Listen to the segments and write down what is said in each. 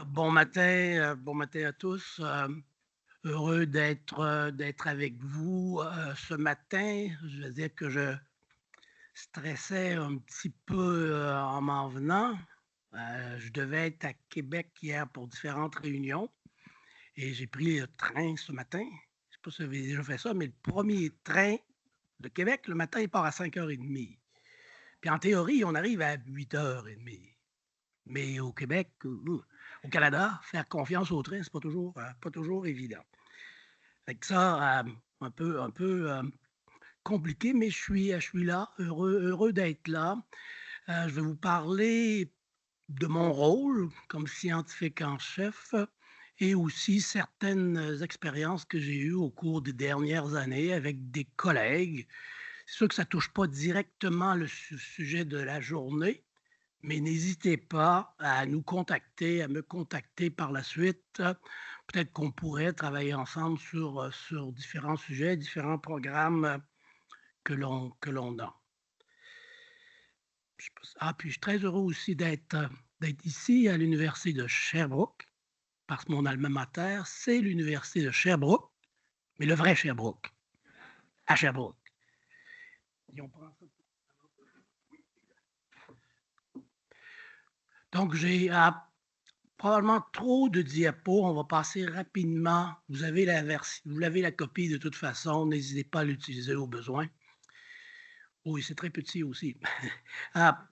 Bon matin à tous. Heureux d'être avec vous ce matin. Je veux dire que je stressais un petit peu en m'en venant. Je devais être à Québec hier pour différentes réunions et j'ai pris le train ce matin. Je ne sais pas si vous avez déjà fait ça, mais le premier train de Québec, le matin, il part à 5h30. Puis en théorie, on arrive à 8h30. Mais au Québec, au Canada, faire confiance au train, c'est pas toujours évident. Fait que ça, un peu compliqué, mais je suis là, heureux d'être là. Je vais vous parler de mon rôle comme scientifique en chef et aussi certaines expériences que j'ai eues au cours des dernières années avec des collègues. C'est sûr que ça touche pas directement le sujet de la journée, mais n'hésitez pas à nous contacter, à me contacter par la suite. Peut-être qu'on pourrait travailler ensemble sur différents sujets, différents programmes que l'on a. Puis je suis très heureux aussi d'être ici à l'Université de Sherbrooke, parce que mon alma mater, c'est l'Université de Sherbrooke, mais le vrai Sherbrooke, à Sherbrooke. Et on prend ça. Donc, j'ai probablement trop de diapos. On va passer rapidement. Vous avez la copie de toute façon. N'hésitez pas à l'utiliser au besoin. Oui, c'est très petit aussi. Ah,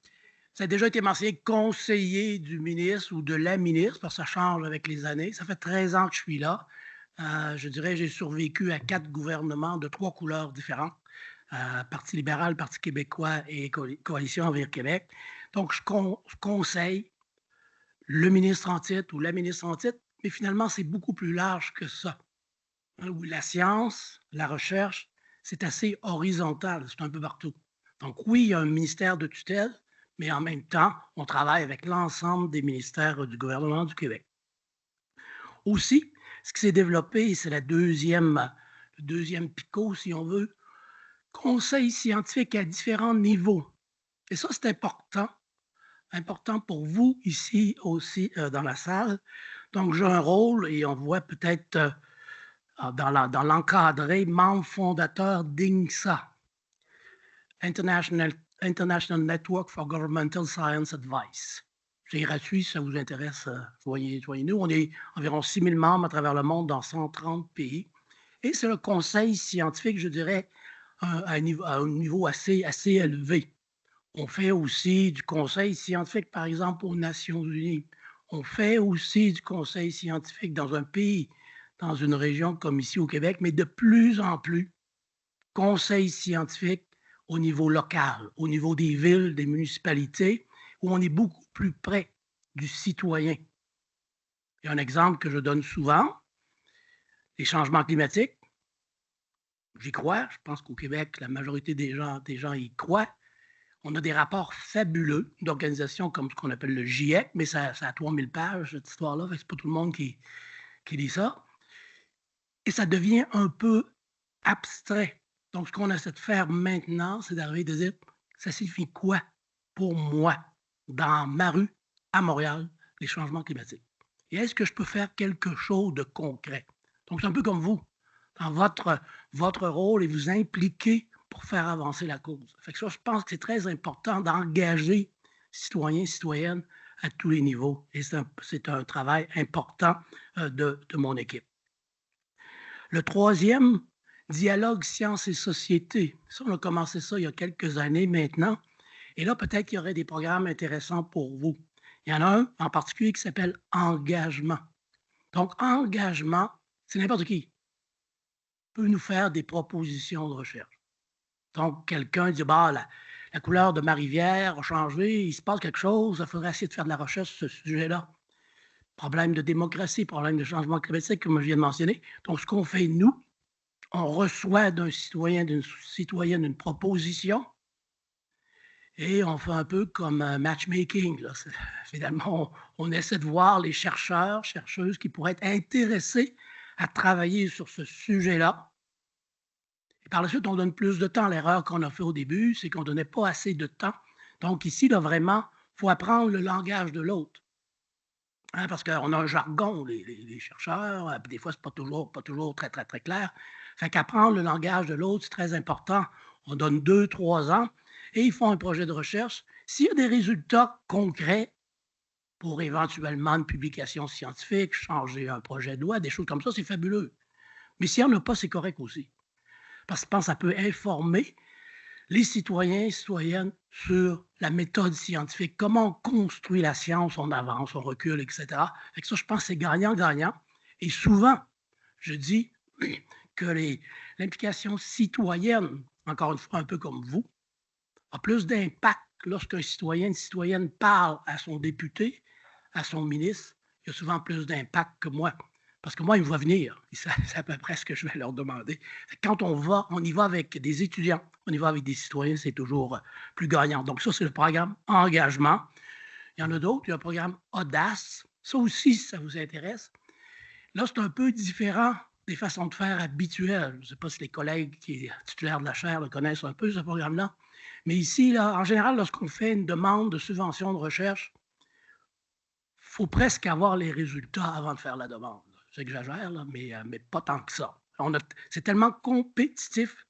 ça a déjà été mentionné conseiller du ministre ou de la ministre, parce que ça change avec les années. Ça fait 13 ans que je suis là. Je dirais que j'ai survécu à 4 gouvernements de 3 couleurs différentes. Parti libéral, Parti québécois et Coalition Envers Québec. Donc, je conseille le ministre en titre ou la ministre en titre, mais finalement, c'est beaucoup plus large que ça. Où la science, la recherche, c'est assez horizontal, c'est un peu partout. Donc oui, il y a un ministère de tutelle, mais en même temps, on travaille avec l'ensemble des ministères du gouvernement du Québec. Aussi, ce qui s'est développé, c'est le deuxième picot, si on veut, conseil scientifique à différents niveaux. Et ça, c'est important pour vous ici aussi dans la salle. Donc, j'ai un rôle et on voit peut-être dans l'encadré membre fondateur d'INGSA, International Network for Governmental Science Advice. C'est gratuit, si ça vous intéresse, joignez-nous. On est environ 6 000 membres à travers le monde dans 130 pays. Et c'est le conseil scientifique, je dirais, à un niveau assez élevé. On fait aussi du conseil scientifique, par exemple, aux Nations unies. On fait aussi du conseil scientifique dans un pays, dans une région comme ici au Québec, mais de plus en plus, conseil scientifique au niveau local, au niveau des villes, des municipalités, où on est beaucoup plus près du citoyen. Il y a un exemple que je donne souvent, les changements climatiques. J'y crois, je pense qu'au Québec, la majorité des gens y croient. On a des rapports fabuleux d'organisations comme ce qu'on appelle le GIEC, mais ça a 3000 pages, cette histoire-là. C'est pas tout le monde qui lit ça. Et ça devient un peu abstrait. Donc, ce qu'on essaie de faire maintenant, c'est d'arriver de dire, ça signifie quoi pour moi, dans ma rue, à Montréal, les changements climatiques? Et est-ce que je peux faire quelque chose de concret? Donc, c'est un peu comme vous, dans votre rôle et vous impliquer pour faire avancer la cause. Fait que ça, je pense que c'est très important d'engager citoyens, citoyennes à tous les niveaux. Et c'est un travail important de mon équipe. Le troisième, dialogue sciences et société. Ça, on a commencé ça il y a quelques années maintenant. Et là, peut-être qu'il y aurait des programmes intéressants pour vous. Il y en a un en particulier qui s'appelle engagement. Donc, engagement, c'est n'importe qui peut nous faire des propositions de recherche. Donc, quelqu'un dit, bah, la couleur de ma rivière a changé, il se passe quelque chose, il faudrait essayer de faire de la recherche sur ce sujet-là. Problème de démocratie, problème de changement climatique, comme je viens de mentionner. Donc, ce qu'on fait, nous, on reçoit d'un citoyen, d'une citoyenne une proposition et on fait un peu comme un matchmaking. Là. Finalement, on essaie de voir les chercheurs, chercheuses qui pourraient être intéressés à travailler sur ce sujet-là. Et par la suite, on donne plus de temps. L'erreur qu'on a fait au début, c'est qu'on ne donnait pas assez de temps. Donc ici, là, vraiment, il faut apprendre le langage de l'autre. hein, parce qu'on a un jargon, les chercheurs, puis des fois, c'est pas toujours très, très, très clair. Fait qu'apprendre le langage de l'autre, c'est très important. On donne 2, 3 ans et ils font un projet de recherche. S'il y a des résultats concrets pour éventuellement une publication scientifique, changer un projet de loi, des choses comme ça, c'est fabuleux. Mais s'il n'y en a pas, c'est correct aussi. Parce que je pense que ça peut informer les citoyens et citoyennes sur la méthode scientifique, comment on construit la science, on avance, on recule, etc. Fait que ça, je pense que c'est gagnant-gagnant. Et souvent, je dis que l'implication citoyenne, encore une fois, un peu comme vous, a plus d'impact lorsqu'un citoyen, une citoyenne parle à son député, à son ministre. Il y a souvent plus d'impact que moi. Parce que moi, ils me voient venir. C'est à peu près ce que je vais leur demander. Quand on y va avec des étudiants, on y va avec des citoyens, c'est toujours plus gagnant. Donc ça, c'est le programme Engagement. Il y en a d'autres. Il y a le programme Audace. Ça aussi, si ça vous intéresse. Là, c'est un peu différent des façons de faire habituelles. Je ne sais pas si les collègues qui sont titulaires de la chaire le connaissent un peu, ce programme-là. Mais ici, là, en général, lorsqu'on fait une demande de subvention de recherche, il faut presque avoir les résultats avant de faire la demande. J'exagère, là, mais pas tant que ça. C'est tellement compétitif.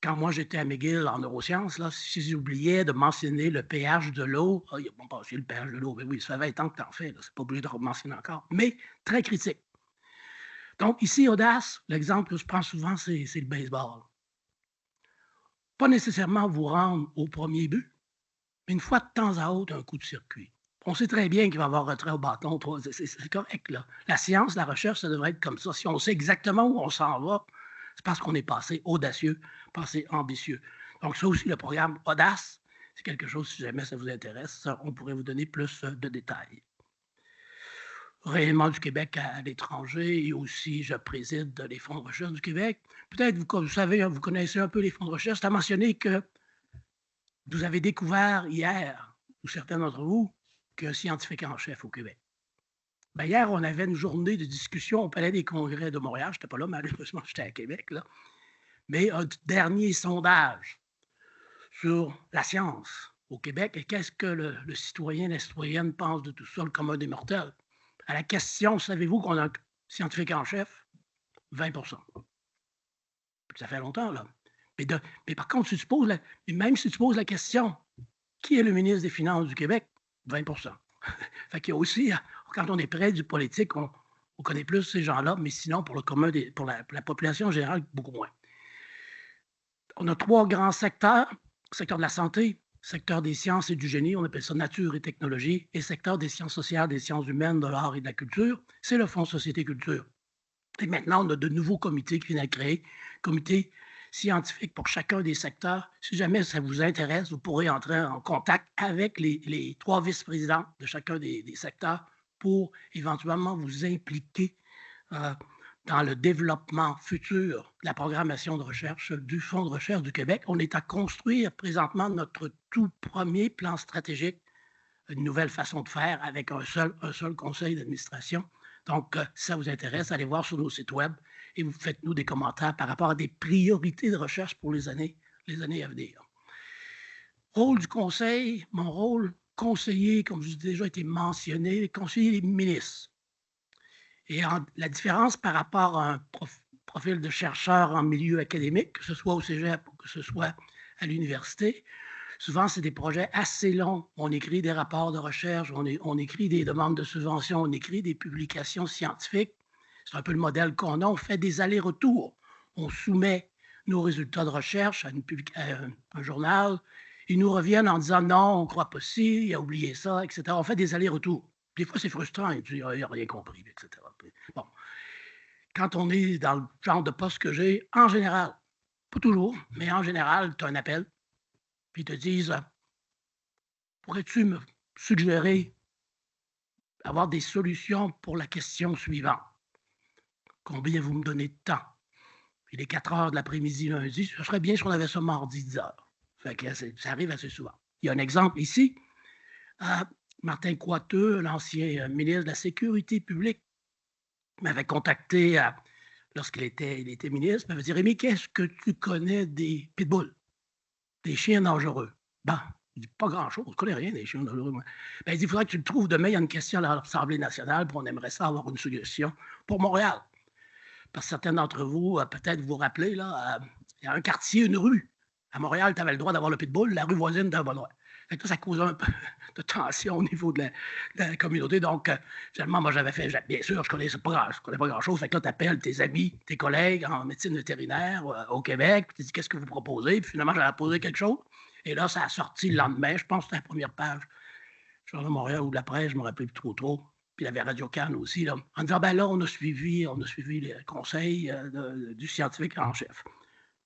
Quand moi, j'étais à McGill en neurosciences, là, si j'oubliais de mentionner le pH de l'eau, bon, c'est le pH de l'eau, mais oui, ça fait 20 ans que tu en fais, c'est pas obligé de le mentionner encore, mais très critique. Donc, ici, Audace, l'exemple que je prends souvent, c'est le baseball. Pas nécessairement vous rendre au premier but, mais une fois de temps à autre, un coup de circuit. On sait très bien qu'il va y avoir retrait au bâton. C'est correct, là. La science, la recherche, ça devrait être comme ça. Si on sait exactement où on s'en va, c'est parce qu'on est passé audacieux, passé ambitieux. Donc, ça aussi, le programme Audace, c'est quelque chose, si jamais ça vous intéresse, on pourrait vous donner plus de détails. Rayonnement du Québec à l'étranger et aussi, je préside les fonds de recherche du Québec. Peut-être, vous savez, vous connaissez un peu les fonds de recherche. C'est à mentionner que vous avez découvert hier, ou certains d'entre vous, qu'il y a un scientifique en chef au Québec. Ben, hier, on avait une journée de discussion au Palais des Congrès de Montréal. Je n'étais pas là, malheureusement, j'étais à Québec. Là. Mais un dernier sondage sur la science au Québec et qu'est-ce que le citoyen, la citoyenne pense de tout ça, le commun des mortels. À la question, savez-vous qu'on a un scientifique en chef? 20 Ça fait longtemps, là. Mais par contre, même si tu poses la question, qui est le ministre des Finances du Québec? 20 Fait qu'il y a aussi, quand on est près du politique, on connaît plus ces gens-là, mais sinon, pour le commun, pour la population générale, beaucoup moins. On a 3 grands secteurs. Secteur de la santé, secteur des sciences et du génie, on appelle ça nature et technologie, et secteur des sciences sociales, des sciences humaines, de l'art et de la culture, c'est le Fonds Société Culture. Et maintenant, on a de nouveaux comités qui viennent à créer, comités scientifiques pour chacun des secteurs. Si jamais ça vous intéresse, vous pourrez entrer en contact avec les 3 vice-présidents de chacun des secteurs pour éventuellement vous impliquer dans le développement futur de la programmation de recherche du Fonds de recherche du Québec. On est à construire présentement notre tout premier plan stratégique, une nouvelle façon de faire avec un seul conseil d'administration. Donc, si ça vous intéresse, allez voir sur nos sites web et vous faites-nous des commentaires par rapport à des priorités de recherche pour les années à venir. Rôle du conseil, mon rôle, conseiller, comme je vous ai déjà été mentionné, conseiller des ministres. Et la différence par rapport à un profil de chercheur en milieu académique, que ce soit au cégep ou que ce soit à l'université, souvent, c'est des projets assez longs. On écrit des rapports de recherche, on écrit des demandes de subvention, on écrit des publications scientifiques. C'est un peu le modèle qu'on a. On fait des allers-retours. On soumet nos résultats de recherche à un journal. Ils nous reviennent en disant non, on ne croit pas ci, il a oublié ça, etc. On fait des allers-retours. Des fois, c'est frustrant. Il n'a rien compris, etc. Bon. Quand on est dans le genre de poste que j'ai, en général, pas toujours, mais en général, tu as un appel, puis ils te disent pourrais-tu me suggérer avoir des solutions pour la question suivante? Combien vous me donnez de temps? Il est 4 heures de l'après-midi lundi, ce serait bien si on avait ça mardi 10 heures. Fait que ça arrive assez souvent. Il y a un exemple ici. Martin Coiteux, l'ancien ministre de la Sécurité publique, m'avait contacté lorsqu'il était ministre, m'avait dit « Rémi, qu'est-ce que tu connais des pitbulls, des chiens dangereux? » Bon, Il dit: «Pas grand-chose, je connais rien des chiens de l'eau, moi». Ben, il dit: «Il faudrait que tu le trouves demain, il y a une question à l'Assemblée nationale, puis on aimerait ça avoir une suggestion pour Montréal». Parce que certains d'entre vous, peut-être vous vous rappelez, là, il y a un quartier, une rue. À Montréal, tu avais le droit d'avoir le pitbull, la rue voisine, tu avais pas le droit. Fait que ça causait un peu de tension au niveau de la communauté. Donc, finalement, moi, j'avais fait, bien sûr, je connais pas grand-chose. Fait que là, tu appelles tes amis, tes collègues en médecine vétérinaire au Québec, puis tu dis: «Qu'est-ce que vous proposez?» Puis finalement, j'avais posé quelque chose. Et là, ça a sorti le lendemain, je pense que c'était la première page, Journal de Montréal ou de la presse, je ne me rappelle plus trop. Puis il y avait Radio-Can aussi, là, en disant: ben là, on a suivi les conseils du scientifique en chef.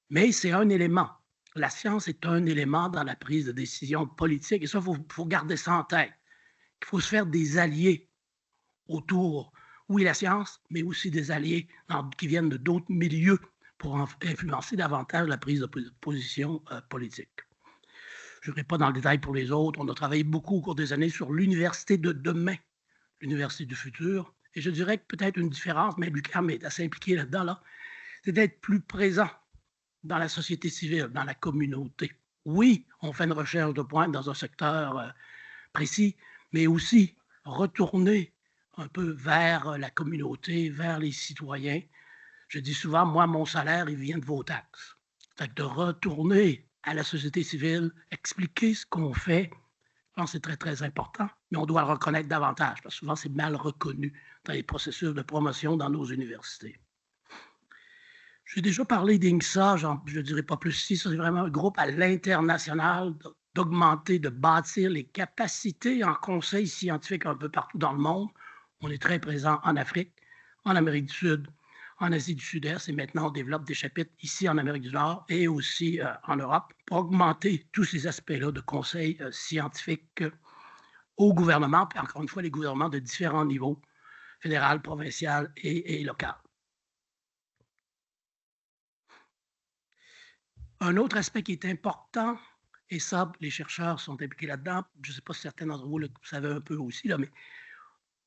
Mais c'est un élément. La science est un élément dans la prise de décision politique. Et ça, il faut garder ça en tête. Il faut se faire des alliés autour, oui, la science, mais aussi des alliés qui viennent de d'autres milieux pour influencer davantage la prise de position politique. Je n'irai pas dans le détail pour les autres. On a travaillé beaucoup au cours des années sur l'université de demain, l'université du futur. Et je dirais que peut-être une différence, mais l'UQAM est assez impliqué là-dedans, là, c'est d'être plus présent dans la société civile, dans la communauté. Oui, on fait une recherche de pointe dans un secteur précis, mais aussi retourner un peu vers la communauté, vers les citoyens. Je dis souvent, moi, mon salaire, il vient de vos taxes. Fait que de retourner à la société civile, expliquer ce qu'on fait, je pense que c'est très, très important, mais on doit le reconnaître davantage, parce que souvent, c'est mal reconnu dans les processus de promotion dans nos universités. J'ai déjà parlé d'INCSA, je ne dirais pas plus ici, c'est vraiment un groupe à l'international d'augmenter, de bâtir les capacités en conseil scientifique un peu partout dans le monde. On est très présent en Afrique, en Amérique du Sud, en Asie du Sud-Est, et maintenant on développe des chapitres ici en Amérique du Nord et aussi en Europe pour augmenter tous ces aspects-là de conseil scientifique au gouvernement, puis encore une fois, les gouvernements de différents niveaux, fédéral, provincial et local. Un autre aspect qui est important, et ça, les chercheurs sont impliqués là-dedans, je ne sais pas si certains d'entre vous le savez un peu aussi, là, mais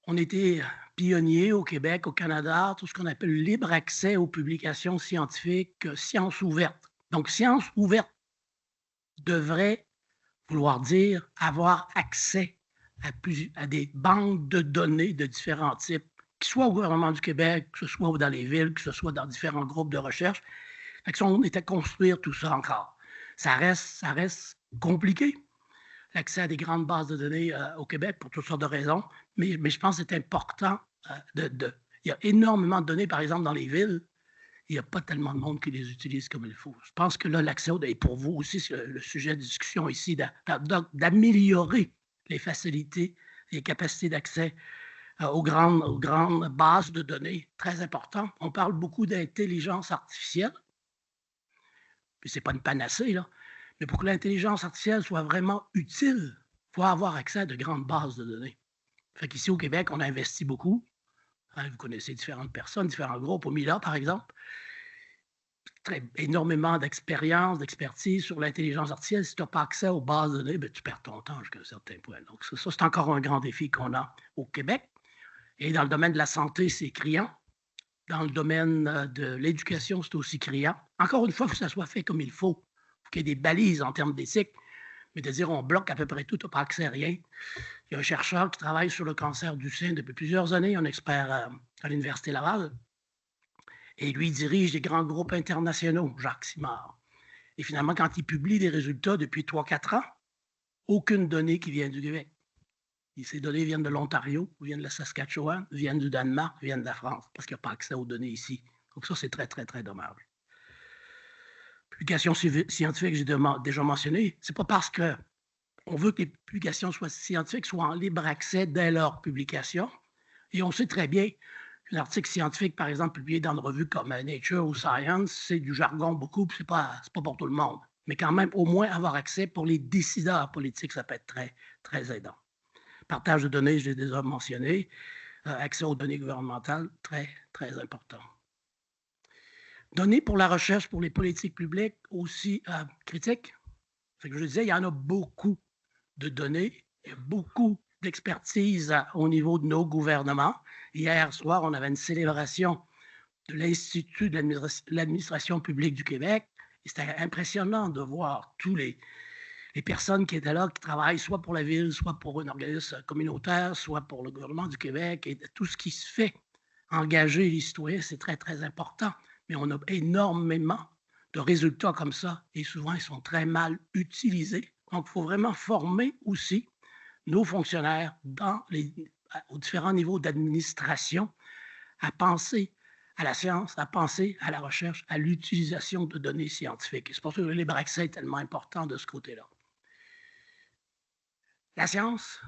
on était pionniers au Québec, au Canada, tout ce qu'on appelle le libre accès aux publications scientifiques, sciences ouvertes. Donc, sciences ouvertes devrait vouloir dire avoir accès à des banques de données de différents types, que ce soit au gouvernement du Québec, que ce soit dans les villes, que ce soit dans différents groupes de recherche. Fait que si on était à construire tout ça encore, ça reste compliqué, l'accès à des grandes bases de données au Québec pour toutes sortes de raisons, mais je pense que c'est important. Il y a énormément de données, par exemple, dans les villes. Il n'y a pas tellement de monde qui les utilise comme il faut. Je pense que là, l'accès aux données, pour vous aussi, c'est le sujet de discussion ici, d'améliorer les facilités, les capacités d'accès aux grandes bases de données, très important. On parle beaucoup d'intelligence artificielle, puis ce n'est pas une panacée, là, mais pour que l'intelligence artificielle soit vraiment utile, il faut avoir accès à de grandes bases de données. Fait qu'ici au Québec, on a investi beaucoup. Hein, vous connaissez différentes personnes, différents groupes. Au MILA, par exemple, énormément d'expérience, d'expertise sur l'intelligence artificielle. Si tu n'as pas accès aux bases de données, ben, tu perds ton temps jusqu'à un certain point. Donc ça, c'est encore un grand défi qu'on a au Québec. Et dans le domaine de la santé, c'est criant. Dans le domaine de l'éducation, c'est aussi criant. Encore une fois, il faut que ça soit fait comme il faut. Il faut qu'il y ait des balises en termes d'éthique. Mais de dire on bloque à peu près tout, tu n'as pas accès à rien. Il y a un chercheur qui travaille sur le cancer du sein depuis plusieurs années, un expert à l'Université Laval. Et lui dirige des grands groupes internationaux, Jacques Simard. Et finalement, quand il publie des résultats depuis 3-4 ans, aucune donnée qui vient du Québec. Et ces données viennent de l'Ontario, viennent de la Saskatchewan, viennent du Danemark, viennent de la France, parce qu'il n'y a pas accès aux données ici. Donc ça, c'est très, très, très dommage. Publications scientifiques, j'ai déjà mentionné, c'est pas parce qu'on veut que les publications scientifiques soient en libre accès dès leur publication. Et on sait très bien qu'un article scientifique, par exemple, publié dans une revue comme Nature ou Science, c'est du jargon beaucoup, puis c'est pas pour tout le monde. Mais quand même, au moins avoir accès pour les décideurs politiques, ça peut être très, très aidant. Partage de données, je l'ai déjà mentionné. Accès aux données gouvernementales, très, très important. Données pour la recherche, pour les politiques publiques, aussi critiques. Fait que je disais, il y en a beaucoup de données, il y a beaucoup d'expertise au niveau de nos gouvernements. Hier soir, on avait une célébration de l'Institut de l'administration publique du Québec. Et c'était impressionnant de voir tous les les personnes qui étaient là, qui travaillent soit pour la ville, soit pour un organisme communautaire, soit pour le gouvernement du Québec, et tout ce qui se fait, engager les citoyens, c'est très, très important. Mais on a énormément de résultats comme ça, et souvent, ils sont très mal utilisés. Donc, il faut vraiment former aussi nos fonctionnaires aux différents niveaux d'administration à penser à la science, à penser à la recherche, à l'utilisation de données scientifiques. Et c'est pour ça que le libre accès est tellement important de ce côté-là. La science,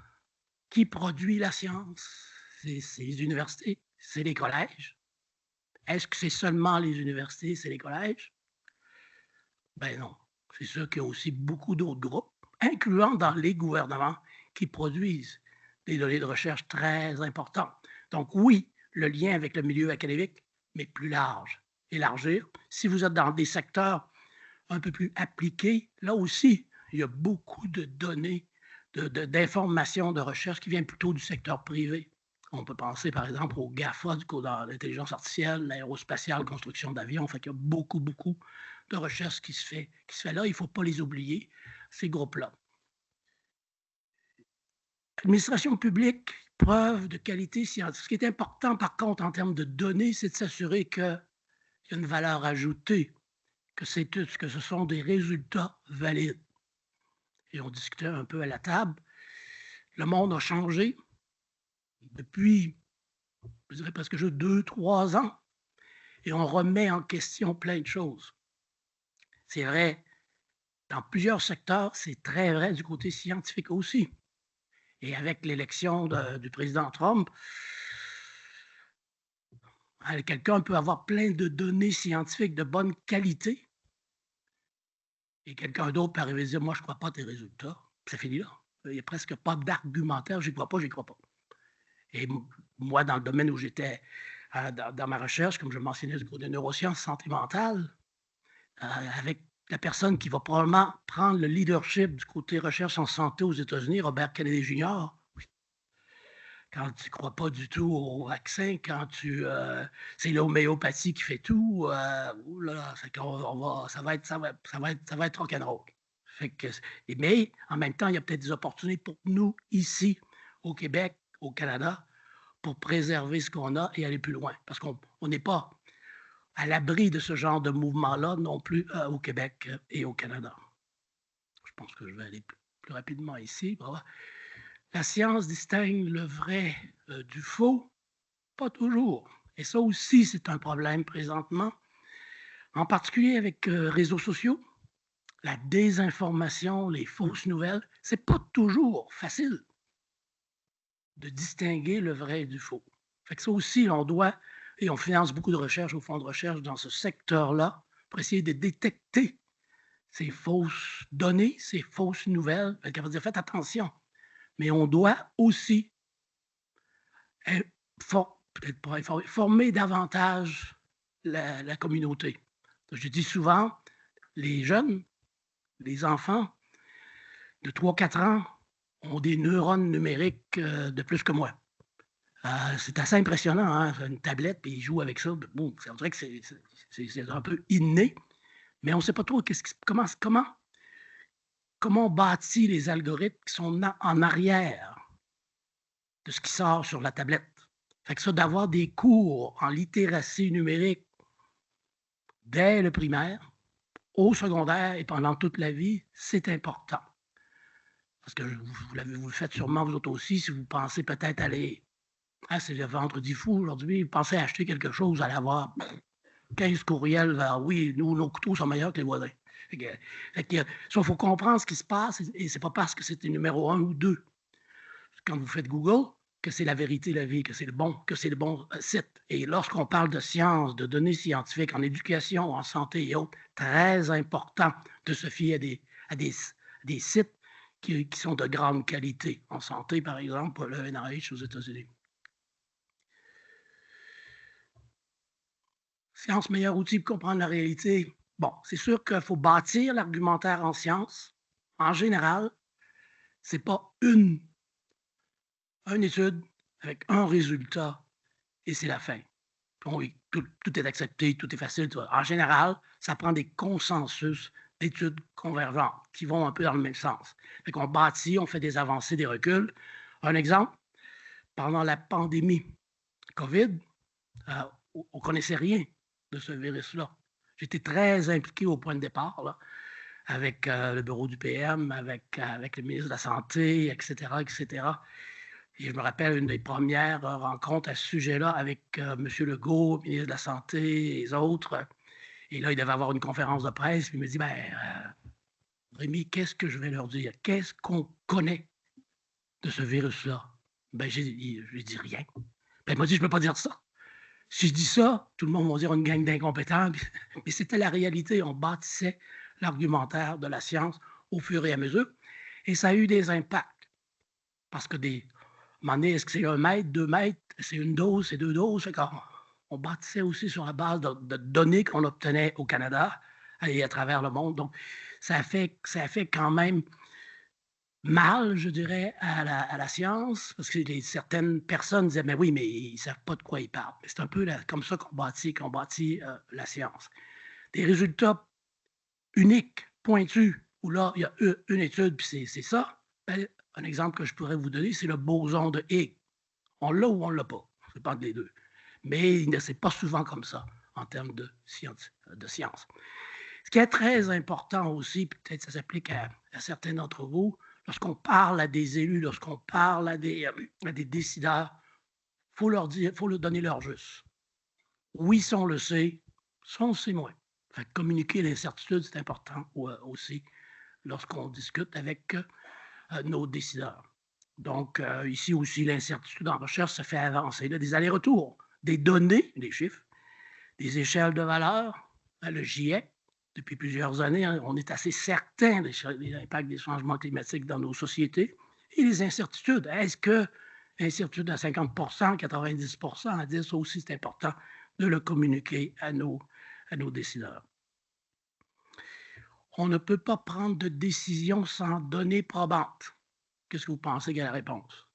qui produit la science? C'est les universités, c'est les collèges. Est-ce que c'est seulement les universités, c'est les collèges? Ben non. C'est sûr qu'il y a aussi beaucoup d'autres groupes, incluant dans les gouvernements, qui produisent des données de recherche très importantes. Donc oui, le lien avec le milieu académique, mais plus large. Élargir. Si vous êtes dans des secteurs un peu plus appliqués, là aussi, il y a beaucoup de données, d'informations, de recherche qui viennent plutôt du secteur privé. On peut penser, par exemple, au GAFA, dans l'intelligence artificielle, l'aérospatiale, construction d'avions. Fait qu'il y a beaucoup, beaucoup de recherche qui se fait là. Il ne faut pas les oublier, ces groupes-là. Administration publique, preuve de qualité scientifique. Ce qui est important, par contre, en termes de données, c'est de s'assurer qu'il y a une valeur ajoutée, que ce sont des résultats valides. Et on discutait un peu à la table. Le monde a changé depuis, je dirais presque juste 2-3 ans, et on remet en question plein de choses. C'est vrai dans plusieurs secteurs, c'est très vrai du côté scientifique aussi. Et avec l'élection du président Trump, quelqu'un peut avoir plein de données scientifiques de bonne qualité et quelqu'un d'autre peut arriver et dire « Moi, je ne crois pas à tes résultats. » C'est fini là. Il n'y a presque pas d'argumentaire. « J'y crois pas, j'y crois pas. » Et moi, dans le domaine où j'étais dans ma recherche, comme je mentionnais du côté de neurosciences, santé mentale, avec la personne qui va probablement prendre le leadership du côté recherche en santé aux États-Unis, Robert Kennedy Jr., quand tu ne crois pas du tout au vaccin, quand c'est l'homéopathie qui fait tout, oulala, ça va être rock'n'roll. Mais en même temps, il y a peut-être des opportunités pour nous, ici, au Québec, au Canada, pour préserver ce qu'on a et aller plus loin. Parce qu'on n'est pas à l'abri de ce genre de mouvement-là non plus au Québec et au Canada. Je pense que je vais aller plus rapidement ici. Voilà. La science distingue le vrai du faux? Pas toujours. Et ça aussi, c'est un problème présentement, en particulier avec réseaux sociaux, la désinformation, les fausses nouvelles. C'est pas toujours facile de distinguer le vrai du faux. Fait que ça aussi, on doit, et on finance beaucoup de recherches au fonds de recherche dans ce secteur-là, pour essayer de détecter ces fausses données, ces fausses nouvelles. Fait qu'on va dire, faites attention. Mais on doit aussi former davantage la communauté. Je dis souvent, les jeunes, les enfants de 3-4 ans ont des neurones numériques de plus que moi. C'est assez impressionnant, hein? Une tablette, puis ils jouent avec ça. Bon, on dirait que c'est un peu inné, mais on ne sait pas trop comment on bâtit les algorithmes qui sont en arrière de ce qui sort sur la tablette. Fait que ça, d'avoir des cours en littératie numérique dès le primaire, au secondaire et pendant toute la vie, c'est important. Parce que vous le faites sûrement vous autres aussi, si vous pensez peut-être aller, c'est le vendredi fou aujourd'hui, vous pensez acheter quelque chose, vous allez avoir 15 courriels vers oui, nous, nos couteaux sont meilleurs que les voisins. Il faut comprendre ce qui se passe et c'est pas parce que c'est le numéro 1 ou 2. Quand vous faites Google, que c'est la vérité, la vie, que c'est le bon site. Et lorsqu'on parle de sciences, de données scientifiques, en éducation, en santé et autres, très important de se fier à des sites qui sont de grande qualité. En santé, par exemple, le NIH aux États-Unis. Science, meilleur outil pour comprendre la réalité. Bon, c'est sûr qu'il faut bâtir l'argumentaire en sciences. En général, ce n'est pas une étude avec un résultat et c'est la fin. Oui, tout est accepté, tout est facile. En général, ça prend des consensus, d'études convergentes qui vont un peu dans le même sens. Fait qu'on bâtit, on fait des avancées, des reculs. Un exemple, pendant la pandémie COVID, on ne connaissait rien de ce virus-là. J'étais très impliqué au point de départ, là, avec le bureau du PM, avec le ministre de la Santé, etc., etc. Et je me rappelle une des premières rencontres à ce sujet-là avec M. Legault, ministre de la Santé et les autres. Et là, il devait avoir une conférence de presse. Puis il me dit, Rémi, qu'est-ce que je vais leur dire? Qu'est-ce qu'on connaît de ce virus-là? J'ai dit rien. Il m'a dit, je ne peux pas dire ça. Si je dis ça, tout le monde va dire une gang d'incompétents. Mais c'était la réalité. On bâtissait l'argumentaire de la science au fur et à mesure. Et ça a eu des impacts. Parce que à un moment donné, est-ce que c'est 1 mètre, 2 mètres, c'est une dose, c'est 2 doses? On bâtissait aussi sur la base de données qu'on obtenait au Canada et à travers le monde. Donc, ça a fait quand même mal, je dirais, à la science, parce que certaines personnes disaient, mais oui, mais ils ne savent pas de quoi ils parlent. C'est un peu comme ça qu'on bâtit la science. Des résultats uniques, pointus, où là, il y a une étude, puis c'est ça. Un exemple que je pourrais vous donner, c'est le boson de Higgs. On l'a ou on ne l'a pas. C'est pas des deux. Mais c'est pas souvent comme ça en termes de science. Ce qui est très important aussi, peut-être ça s'applique à certains d'entre vous, lorsqu'on parle à des élus, lorsqu'on parle à des décideurs, il faut leur donner leur juste. Oui, ça on le sait, ça on le sait moins. Fait que communiquer l'incertitude, c'est important aussi lorsqu'on discute avec nos décideurs. Donc, ici aussi, l'incertitude en recherche se fait avancer. Là, des allers-retours, des données, des chiffres, des échelles de valeur, le GIEC. Depuis plusieurs années, on est assez certain des impacts des changements climatiques dans nos sociétés et les incertitudes. Est-ce que l'incertitude à 50 90 à 10 aussi, c'est important de le communiquer à nos décideurs. On ne peut pas prendre de décision sans données probantes. Qu'est-ce que vous pensez qu'est la réponse?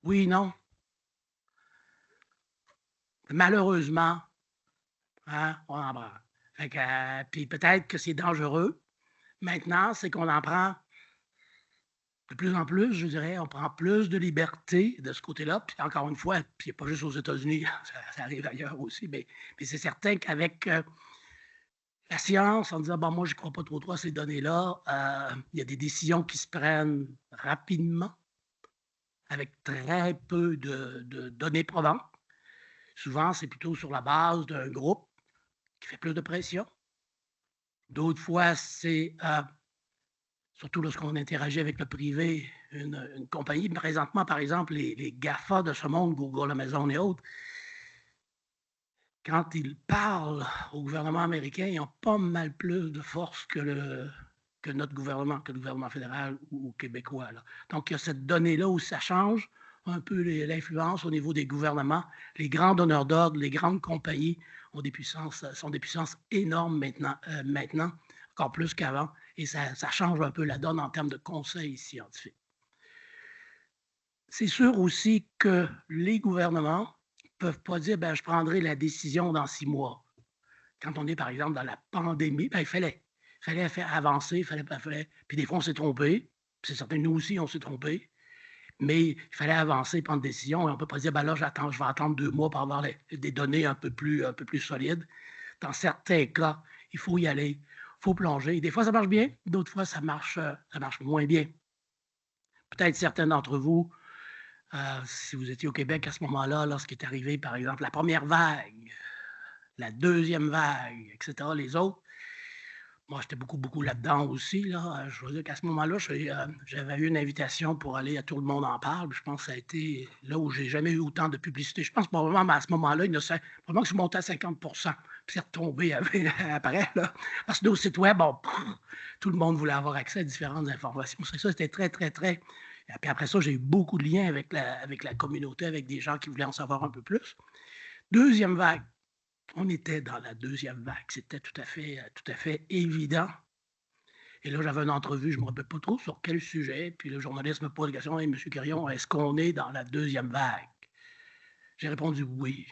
Oui, non? Malheureusement, on en prend. Puis peut-être que c'est dangereux. Maintenant, c'est qu'on en prend de plus en plus, je dirais, on prend plus de liberté de ce côté-là. Puis encore une fois, puis pas juste aux États-Unis, ça arrive ailleurs aussi, mais c'est certain qu'avec la science, en disant, moi, je ne crois pas trop à ces données-là, il y a des décisions qui se prennent rapidement, avec très peu de données probantes. Souvent, c'est plutôt sur la base d'un groupe qui fait plus de pression. D'autres fois, c'est, surtout lorsqu'on interagit avec le privé, une compagnie. Présentement, par exemple, les GAFA de ce monde, Google, Amazon et autres, quand ils parlent au gouvernement américain, ils ont pas mal plus de force que notre gouvernement, que le gouvernement fédéral ou québécois. Là. Donc, il y a cette donnée-là où ça change un peu l'influence au niveau des gouvernements. Les grands donneurs d'ordre, les grandes compagnies sont des puissances énormes maintenant, encore plus qu'avant, et ça change un peu la donne en termes de conseils scientifiques. C'est sûr aussi que les gouvernements ne peuvent pas dire je prendrai la décision dans 6 mois. Quand on est, par exemple, dans la pandémie, il fallait faire avancer, puis des fois, on s'est trompé. C'est certain, nous aussi, on s'est trompé. Mais il fallait avancer, prendre une décision. Et on ne peut pas dire là, je vais attendre 2 mois pour avoir des données un peu plus solides. Dans certains cas, il faut y aller, il faut plonger. Des fois, ça marche bien, d'autres fois, ça marche moins bien. Peut-être certains d'entre vous, si vous étiez au Québec à ce moment-là, lorsqu'est arrivé, par exemple, la première vague, la deuxième vague, etc., les autres, moi, j'étais beaucoup là-dedans aussi. Là. Je veux dire qu'à ce moment-là, j'avais eu une invitation pour aller à Tout le monde en parle. Je pense que ça a été là où j'ai jamais eu autant de publicité. Je pense probablement à ce moment-là, probablement que je suis monté à 50 puis c'est retombé après. Là. Parce que nos sites web, tout le monde voulait avoir accès à différentes informations. Ça, c'était très. Puis après ça, j'ai eu beaucoup de liens avec la communauté, avec des gens qui voulaient en savoir un peu plus. Deuxième vague. On était dans la deuxième vague. C'était tout à fait évident. Et là, j'avais une entrevue, je ne me rappelle pas trop sur quel sujet. Puis le journaliste me pose la question, « Hey, M. Quirion, est-ce qu'on est dans la deuxième vague? » J'ai répondu « oui ».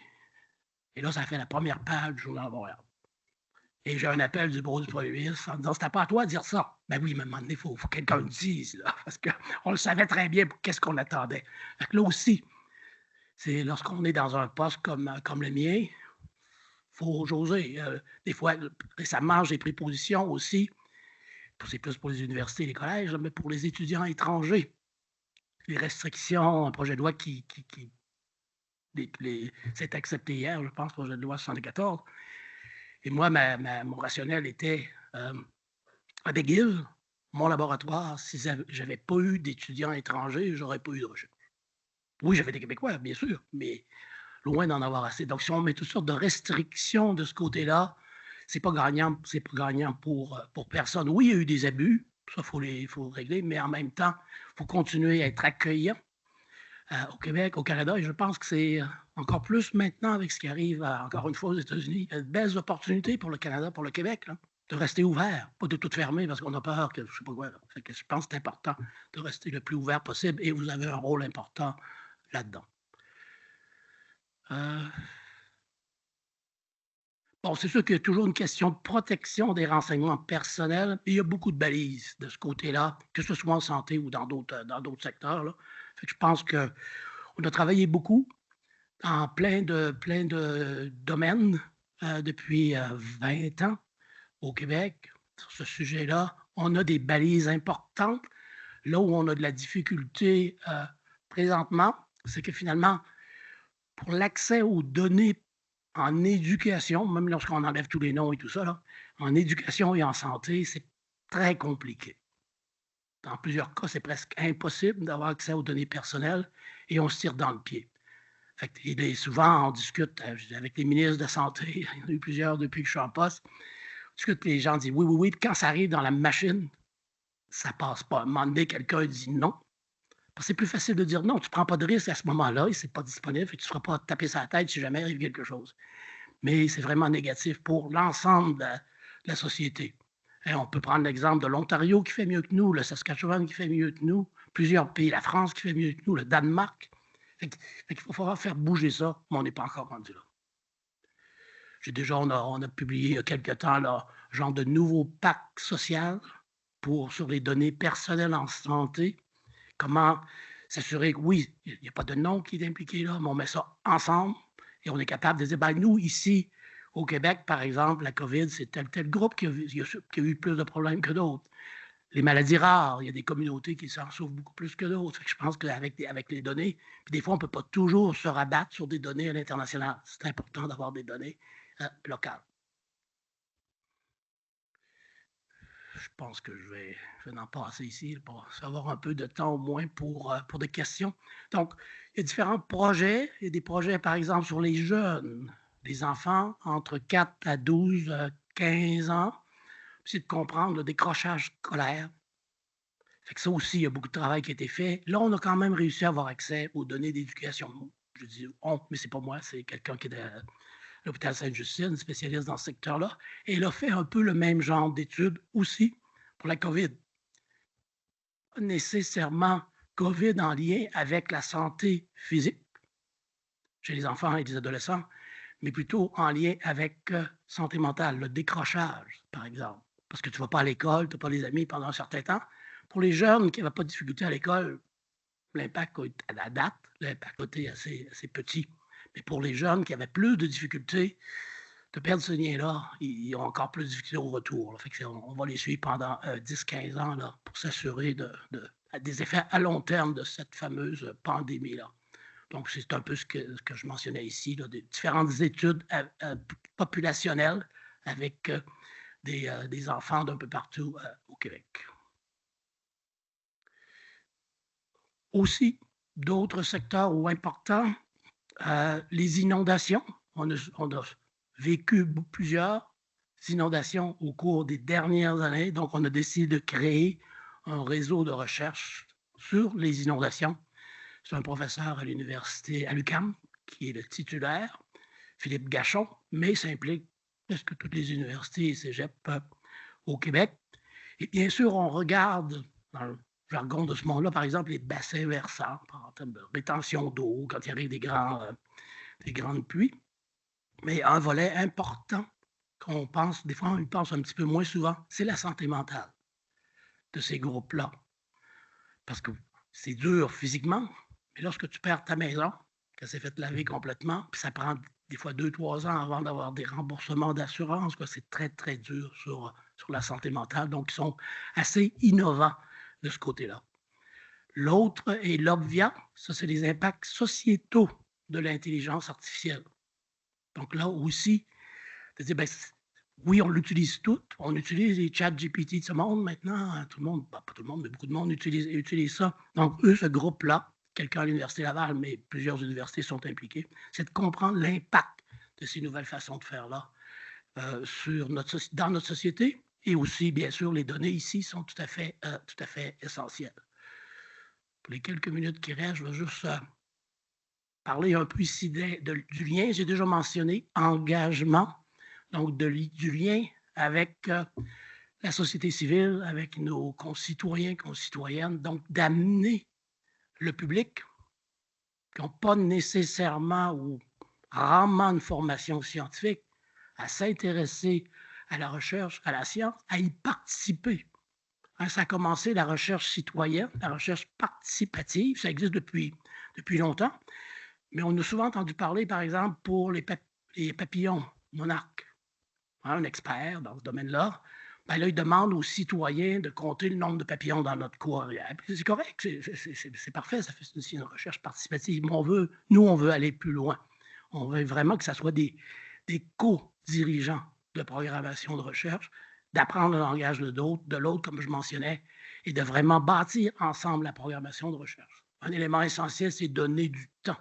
Et là, ça a fait la première page du Journal de Montréal. Et j'ai un appel du bureau du premier ministre en disant: «C'était pas à toi de dire ça». Ben oui, mais à un moment donné, il faut que quelqu'un le dise, là, parce qu'on le savait très bien qu'est-ce qu'on attendait. Fait que là aussi, c'est lorsqu'on est dans un poste comme le mien, faut jauger. Des fois, récemment, j'ai pris position aussi, c'est plus pour les universités et les collèges, mais pour les étudiants étrangers. Les restrictions, un projet de loi qui s'est accepté hier, je pense, projet de loi 74. Et moi, mon rationnel était, à McGill, mon laboratoire, si j'avais pas eu d'étudiants étrangers, j'aurais pas eu de recherche. Oui, j'avais des Québécois, bien sûr, mais loin d'en avoir assez. Donc, si on met toutes sortes de restrictions de ce côté-là, c'est pas gagnant pour personne. Oui, il y a eu des abus, ça, faut régler, mais en même temps, il faut continuer à être accueillant au Québec, au Canada, et je pense que c'est encore plus maintenant avec ce qui arrive, encore une fois, aux États-Unis. Il y a de belles opportunités pour le Canada, pour le Québec, là, de rester ouvert, pas de tout fermer parce qu'on a peur que je sais pas quoi. Là. Fait que je pense que c'est important de rester le plus ouvert possible et vous avez un rôle important là-dedans. Euh, Bon, c'est sûr qu'il y a toujours une question de protection des renseignements personnels. Et il y a beaucoup de balises de ce côté-là, que ce soit en santé ou dans d'autres secteurs. Là. Fait que je pense qu'on a travaillé beaucoup en plein de domaines depuis 20 ans au Québec sur ce sujet-là. On a des balises importantes. Là où on a de la difficulté présentement, c'est que finalement, pour l'accès aux données en éducation, même lorsqu'on enlève tous les noms et tout ça, là, en éducation et en santé, c'est très compliqué. Dans plusieurs cas, c'est presque impossible d'avoir accès aux données personnelles et on se tire dans le pied. Fait que, souvent, on discute avec les ministres de la Santé, il y en a eu plusieurs depuis que je suis en poste, on discute, les gens disent oui, oui, oui, puis quand ça arrive dans la machine, ça passe pas. À un moment donné, quelqu'un dit non. Parce que c'est plus facile de dire non, tu ne prends pas de risque à ce moment-là, et c'est pas disponible, et tu ne seras pas taper sa tête si jamais arrive quelque chose. Mais c'est vraiment négatif pour l'ensemble de la société. Et on peut prendre l'exemple de l'Ontario qui fait mieux que nous, le Saskatchewan qui fait mieux que nous, plusieurs pays, la France qui fait mieux que nous, le Danemark. Il va falloir faire bouger ça, mais on n'est pas encore rendu là. On a publié il y a quelque temps là, genre de nouveau pacte social sur les données personnelles en santé. Comment s'assurer que oui, il n'y a pas de nom qui est impliqué là, mais on met ça ensemble et on est capable de dire, ben nous, ici, au Québec, par exemple, la COVID, c'est tel groupe qui a eu plus de problèmes que d'autres. Les maladies rares, il y a des communautés qui s'en souffrent beaucoup plus que d'autres. Je pense qu'avec les données, puis des fois, on ne peut pas toujours se rabattre sur des données à l'international. C'est important d'avoir des données locales. Je pense que je vais en passer ici pour avoir un peu de temps au moins pour des questions. Donc, il y a différents projets. Il y a des projets, par exemple, sur les jeunes, les enfants entre 4 à 12, 15 ans. C'est de comprendre le décrochage scolaire. Fait que ça aussi, il y a beaucoup de travail qui a été fait. Là, on a quand même réussi à avoir accès aux données d'éducation. Je dis on, mais c'est pas moi, c'est quelqu'un qui est de l'hôpital Sainte-Justine, spécialiste dans ce secteur-là. Et il a fait un peu le même genre d'études aussi pour la COVID. Pas nécessairement COVID en lien avec la santé physique chez les enfants et les adolescents, mais plutôt en lien avec santé mentale, le décrochage, par exemple. Parce que tu ne vas pas à l'école, tu n'as pas les amis pendant un certain temps. Pour les jeunes qui n'avaient pas de difficulté à l'école, l'impact à la date, l'impact a été assez petit. Mais pour les jeunes qui avaient plus de difficultés de perdre ce lien-là, ils ont encore plus de difficultés au retour. Là. Fait que on va les suivre pendant 10-15 ans là, pour s'assurer des effets à long terme de cette fameuse pandémie-là. Donc, c'est un peu ce que je mentionnais ici, là, des différentes études populationnelles avec des enfants d'un peu partout au Québec. Aussi, d'autres secteurs importants, les inondations. On a vécu plusieurs inondations au cours des dernières années, donc on a décidé de créer un réseau de recherche sur les inondations. C'est un professeur à l'université, à l'UQAM, qui est le titulaire, Philippe Gachon, mais ça implique presque toutes les universités et cégeps au Québec. Et bien sûr, on regarde, dans le jargon de ce monde-là, par exemple, les bassins versants, en termes de rétention d'eau, quand il arrive des grandes pluies. Mais un volet important qu'on pense, des fois, on y pense un petit peu moins souvent, c'est la santé mentale de ces groupes-là. Parce que c'est dur physiquement, mais lorsque tu perds ta maison, qu'elle s'est fait laver complètement, puis ça prend des fois 2, 3 ans avant d'avoir des remboursements d'assurance, quoi, c'est très, très dur sur la santé mentale. Donc, ils sont assez innovants de ce côté-là. L'autre est l'obviat, ça, c'est les impacts sociétaux de l'intelligence artificielle. Donc là aussi, c'est-à-dire, ben, oui, on l'utilise toutes. On utilise les chats GPT de ce monde maintenant. Tout le monde, pas tout le monde, mais beaucoup de monde utilise ça. Donc, eux, ce groupe-là, quelqu'un à l'Université Laval, mais plusieurs universités sont impliquées, c'est de comprendre l'impact de ces nouvelles façons de faire-là dans notre société. Et aussi, bien sûr, les données ici sont tout à fait essentielles. Pour les quelques minutes qui restent, je vais juste parler un peu ici du lien. J'ai déjà mentionné engagement, donc du lien avec la société civile, avec nos concitoyens, concitoyennes, donc d'amener le public qui n'ont pas nécessairement ou rarement une formation scientifique à s'intéresser à la recherche, à la science, à y participer. Hein, ça a commencé la recherche citoyenne, la recherche participative, ça existe depuis longtemps, mais on a souvent entendu parler, par exemple, pour les papillons monarques. Hein, un expert dans ce domaine-là, ben là, il demande aux citoyens de compter le nombre de papillons dans notre cour. C'est correct, c'est parfait, ça fait aussi une recherche participative. Mais on veut aller plus loin. On veut vraiment que ce soit des co-dirigeants de programmation de recherche, d'apprendre le langage de l'autre, comme je mentionnais, et de vraiment bâtir ensemble la programmation de recherche. Un élément essentiel, c'est donner du temps.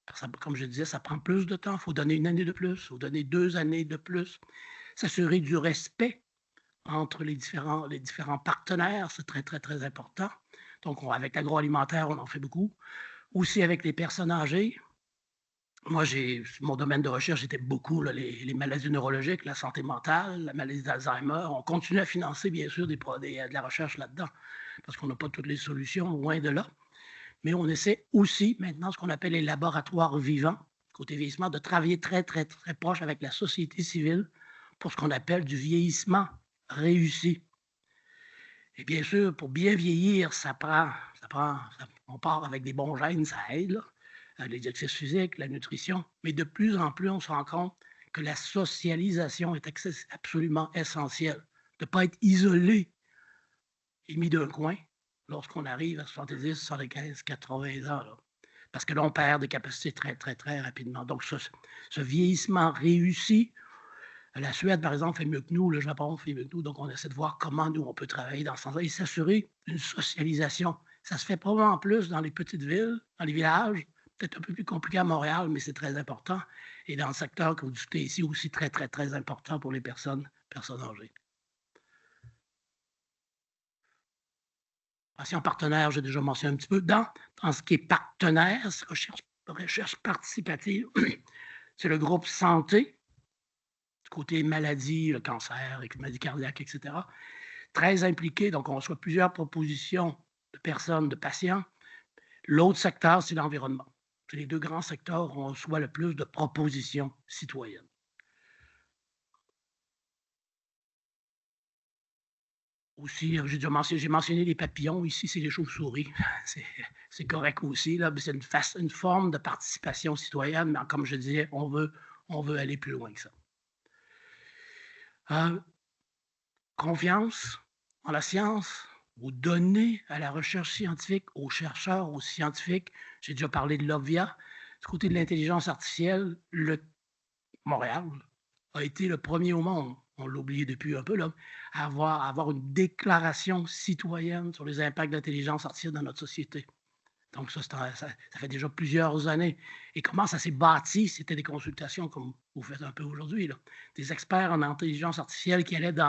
Parce que, comme je disais, ça prend plus de temps. Il faut donner 1 année de plus, il faut donner 2 années de plus. S'assurer du respect entre les différents partenaires, c'est très, très, très important. Donc, avec l'agroalimentaire, on en fait beaucoup. Aussi avec les personnes âgées. Moi, mon domaine de recherche était beaucoup là, les maladies neurologiques, la santé mentale, la maladie d'Alzheimer. On continue à financer, bien sûr, de la recherche là-dedans, parce qu'on n'a pas toutes les solutions, loin de là. Mais on essaie aussi, maintenant, ce qu'on appelle les laboratoires vivants, côté vieillissement, de travailler très, très, très proche avec la société civile pour ce qu'on appelle du vieillissement réussi. Et bien sûr, pour bien vieillir, on part avec des bons gènes, ça aide, là. L'exercice physique, la nutrition, mais de plus en plus, on se rend compte que la socialisation est absolument essentielle. De ne pas être isolé et mis d'un coin lorsqu'on arrive à 70, 75, 80 ans. Là. Parce que là, on perd des capacités très, très, très rapidement. Donc, ce vieillissement réussi, la Suède, par exemple, fait mieux que nous, le Japon fait mieux que nous, donc on essaie de voir comment nous, on peut travailler dans ce sens-là et s'assurer d'une socialisation. Ça se fait probablement plus dans les petites villes, dans les villages, peut-être un peu plus compliqué à Montréal, mais c'est très important. Et dans le secteur que vous discutez ici, aussi très, très, très important pour les personnes âgées. Ancien partenaire, j'ai déjà mentionné un petit peu. Dans ce qui est partenaire, recherche participative, c'est le groupe santé, du côté maladie, le cancer, maladie cardiaque, etc. Très impliqué, donc on reçoit plusieurs propositions de personnes, de patients. L'autre secteur, c'est l'environnement. C'est les 2 grands secteurs où on reçoit le plus de propositions citoyennes. Aussi, j'ai mentionné les papillons. Ici, c'est les chauves-souris. C'est correct aussi. Là, c'est une forme de participation citoyenne, mais comme je disais, on veut aller plus loin que ça. Confiance en la science, aux données, à la recherche scientifique, aux chercheurs, aux scientifiques. J'ai déjà parlé de l'OVIA. Du côté de l'intelligence artificielle, Montréal a été le premier au monde, on l'a oublié depuis un peu, là, à avoir une déclaration citoyenne sur les impacts de l'intelligence artificielle dans notre société. Donc ça fait déjà plusieurs années. Et comment ça s'est bâti? C'était des consultations comme vous faites un peu aujourd'hui. Des experts en intelligence artificielle qui allaient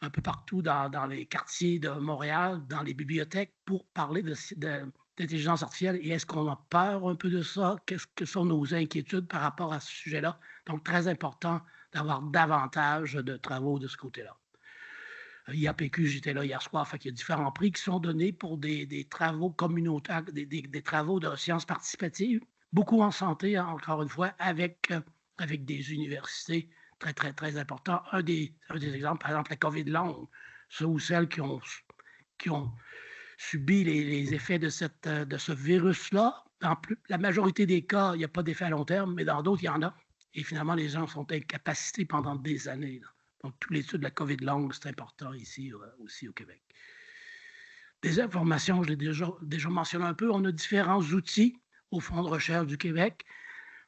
un peu partout dans les quartiers de Montréal, dans les bibliothèques, pour parler d'intelligence artificielle. Et est-ce qu'on a peur un peu de ça? Quelles sont nos inquiétudes par rapport à ce sujet-là? Donc, très important d'avoir davantage de travaux de ce côté-là. IAPQ, j'étais là hier soir, fait qu'il y a différents prix qui sont donnés pour des travaux communautaires, des travaux de sciences participatives, beaucoup en santé, encore une fois, avec des universités très, très, très important. Un des exemples, par exemple, la COVID longue, ceux ou celles qui ont subi les effets de ce virus-là. La majorité des cas, il n'y a pas d'effet à long terme, mais dans d'autres, il y en a. Et finalement, les gens sont incapacités pendant des années, là. Donc, toute l'étude de la COVID longue, c'est important ici aussi au Québec. Des informations, je l'ai déjà mentionné un peu, on a différents outils au Fonds de recherche du Québec.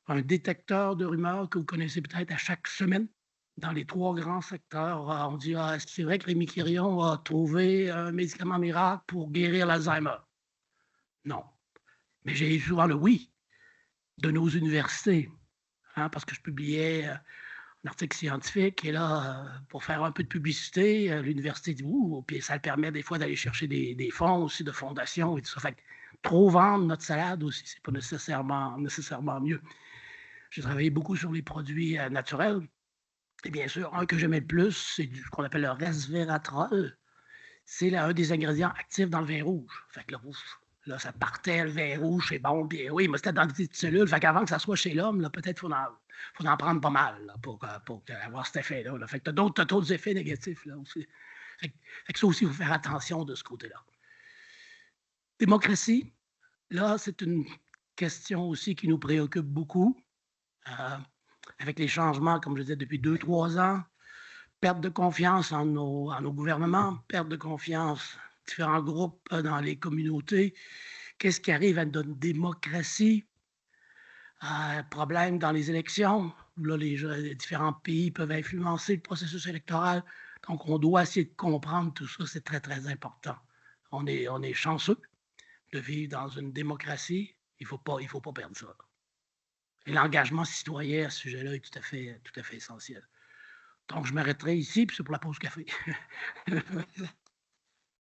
Un détecteur de rumeurs que vous connaissez peut-être à chaque semaine dans les 3 grands secteurs. On dit: «Ah, est-ce que c'est vrai que Rémi Quirion a trouvé un médicament miracle pour guérir l'Alzheimer?» Non, mais j'ai souvent le oui de nos universités, hein, parce que je publiais, un article scientifique et là, pour faire un peu de publicité, l'université dit: «Ouh!» Puis ça le permet des fois d'aller chercher des fonds aussi de fondations et tout ça. Fait que trop vendre notre salade aussi, c'est pas nécessairement mieux. J'ai travaillé beaucoup sur les produits, naturels et bien sûr, un que j'aimais le plus, c'est ce qu'on appelle le resveratrol. C'est un des ingrédients actifs dans le vin rouge. Fait que là, ouf, là, ça partait, le vin rouge, c'est bon. Puis oui, mais c'était dans des petites cellules. Fait qu'avant que ça soit chez l'homme, là, peut-être faut en prendre pas mal là, pour avoir cet effet-là, là. Fait que t'as d'autres effets négatifs là, aussi. Fait que, fait que ça aussi, il faut faire attention de ce côté-là. Démocratie, là, c'est une question aussi qui nous préoccupe beaucoup. Euh, avec les changements, comme je disais, depuis 2, 3 ans, perte de confiance en nos gouvernements, perte de confiance différents groupes dans les communautés. Qu'est-ce qui arrive à notre démocratie? Problème dans les élections, où là, les différents pays peuvent influencer le processus électoral. Donc, on doit essayer de comprendre tout ça. C'est très, très important. On est chanceux de vivre dans une démocratie. Il faut pas perdre ça. Et l'engagement citoyen à ce sujet-là est tout à fait essentiel. Donc, je m'arrêterai ici, puis c'est pour la pause café.